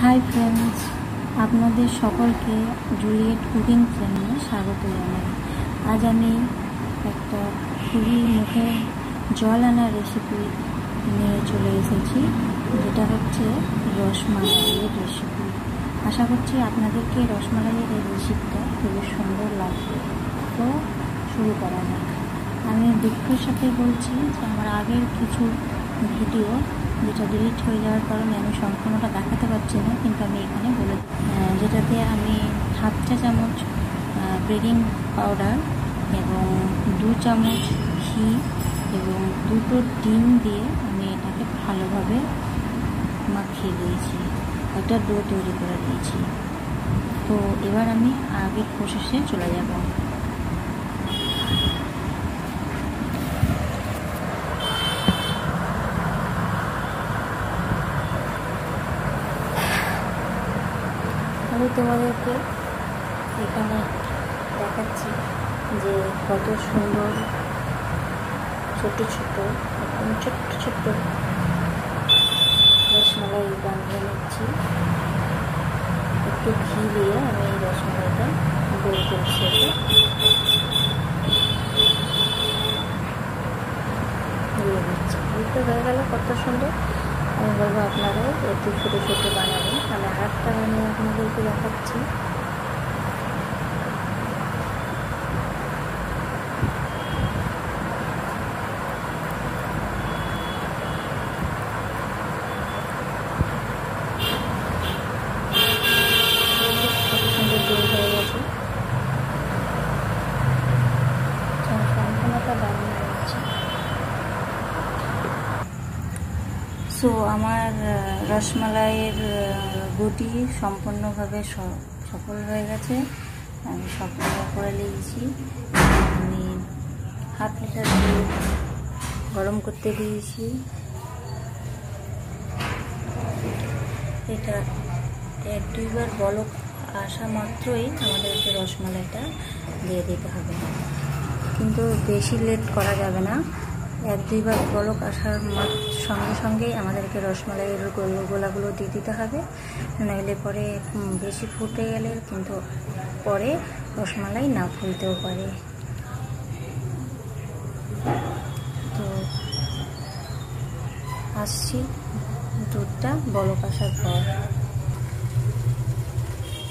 Hi friends, আপনাদের সকলকে Juliet cooking চ্যানেলে স্বাগত জানাই। আজ আমি একটা খুবই মুখে জল আনা রেসিপি নিয়ে চলে এসেছি, যেটা হচ্ছে রসমালাইয়ের রেসিপি। আশা করছি আপনাদেরকে রসমালাইয়ের এই রেসিপিটা খুবই সুন্দর লাগবে। তো শুরু করা যাক। আমি দুঃখের সাথে বলছি যে আমার আগের কিছু ভিডিও যেটা ডিলিট হয়ে যাওয়ার কারণে আমি সম্পূর্ণটা দেখাতে পারছি না, কিন্তু আমি এখানে বলে যেটাতে আমি হাফ চা চামচ বেকিং পাউডার এবং 2 চামচ ঘি এবং 2টো ডিম দিয়ে আমি এটাকে ভালোভাবে মাখিয়ে দিয়েছি, একটা ডো তৈরি করে দিয়েছি। তো এবার আমি আগের প্রসেসে চলে যাব। আমি তোমাদেরকে এখানে দেখাচ্ছি যে কত সুন্দর ছোট ছোট একদম ছোট্ট ছোট্ট রসমালাই বানিয়ে নিচ্ছি। একটু ঘি দিয়ে আমি এই রসমালাইটা গোল করছি। দিয়ে দিচ্ছি, বুঝতে হয়ে গেল কত সুন্দর। আমি বলবো আপনারাও একটু ছোটো ছোটো বানাবেন। আমি আরেকটা বানিয়ে আপনাদেরকে দেখাচ্ছি। কত সুন্দর তৈরি হয়ে গেছে, সম্পূর্ণটা বানিয়ে নিচ্ছি। সো আমার রসমালাইয়ের গুটি সম্পূর্ণভাবে সফল হয়ে গেছে। আমি সম্পূর্ণ করে নিয়েছি। আমি হাফ লিটার দুধ গরম করতে দিয়েছি। এটা 1-2 বার বলক আসা মাত্রই আমাদেরকে রসমালাইটা দিয়ে দিতে হবে, কিন্তু বেশি লেট করা যাবে না। 1-2 বার বলক আসার সঙ্গে সঙ্গেই আমাদেরকে রসমালাইয়ের গোলাগুলো দিয়ে দিতে হবে, নইলে পরে বেশি ফুটে গেলে কিন্তু পরে রসমালাই না ফুলতেও পারে। তো আসছি দুধটা বলক আসার পর।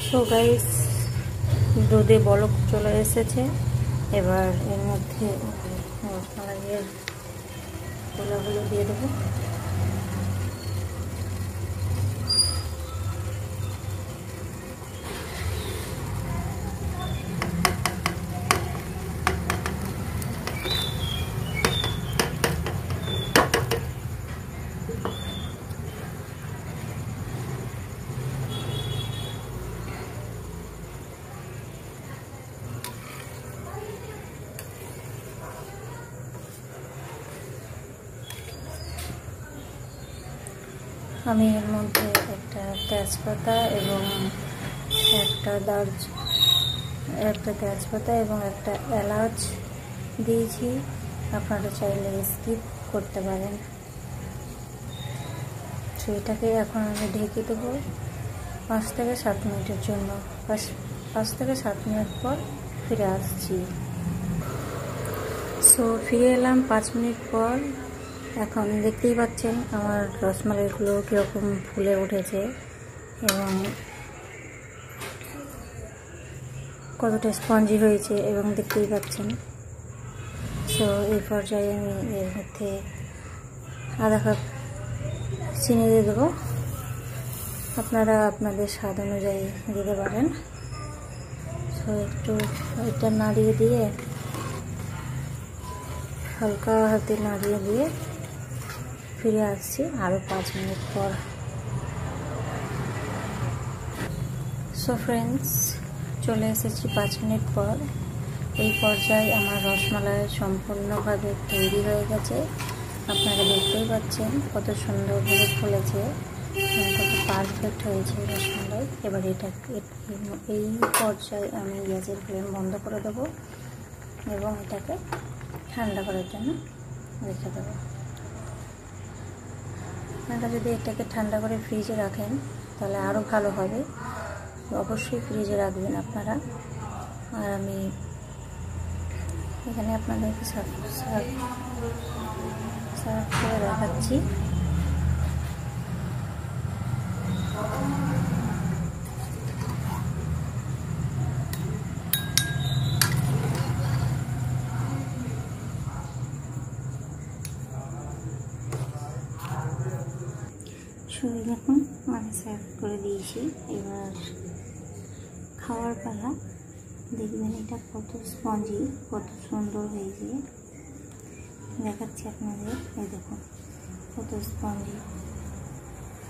সো গাইস, দুধে বলক চলে এসেছে। এবার এর মধ্যে রসমালাইয়ের গোলাগুলো দিয়ে দেবো। আমি এর মধ্যে একটা তেজপাতা এবং একটা এলাচ দিয়েছি। আপনারা চাইলে স্কিপ করতে পারেন। তো এটাকে এখন আমি ঢেকে দেবো 5 থেকে 7 মিনিটের জন্য। 5 থেকে 7 মিনিট পর ফিরে আসছি। সো ফিরে এলাম 5 মিনিট পর। এখন দেখতেই পাচ্ছেন আমার রসমালাইগুলো কীরকম ফুলে উঠেছে এবং কতটা স্পঞ্জি হয়েছে, এবং দেখতেই পাচ্ছেন। সো এই পর্যায়ে আমি এর মধ্যে আধা কাপ চিনি দিয়ে দেবো। আপনারা আপনাদের স্বাদ অনুযায়ী দিতে পারেন। সো একটু এটা নাড়িয়ে দিয়ে, হালকা হাতে নাড়িয়ে দিয়ে ফিরে আসছি আরও 5 মিনিট পর। সো ফ্রেন্ডস, চলে এসেছি 5 মিনিট পর। এই পর্যায়ে আমার রসমালাই সম্পূর্ণভাবে তৈরি হয়ে গেছে। আপনারা দেখতেই পাচ্ছেন কত সুন্দরভাবে ফুলেছে, কত পারফেক্ট হয়েছে রসমালাই। এবার এই পর্যায়ে আমি গ্যাসের ফ্লেম বন্ধ করে দেবো এবং এটাকে ঠান্ডা করার জন্য রেখে দেবো। আপনারা যদি এটাকে ঠান্ডা করে ফ্রিজে রাখেন তাহলে আরও ভালো হবে। অবশ্যই ফ্রিজে রাখবেন আপনারা। আর আমি এখানে আপনাদেরকে সার্ভ করে দেখাচ্ছি। শুধু দেখুন আমি সার্ভ করে দিয়েছি, এবার খাওয়ার পালা। দেখবেন এটা কত স্পঞ্জি, কত সুন্দর হয়েছে। দেখাচ্ছি আপনাদের, এই দেখুন কত স্পঞ্জি,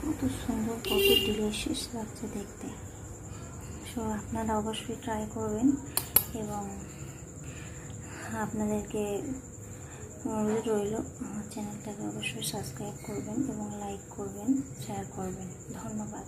কত সুন্দর, কত ডিলিশিয়াস লাগছে দেখতে। সো আপনারা অবশ্যই ট্রাই করবেন এবং আপনাদেরকে অনুরোধ রইল আমার চ্যানেলটাকে অবশ্যই সাবস্ক্রাইব করবেন এবং লাইক করবেন, শেয়ার করবেন। ধন্যবাদ।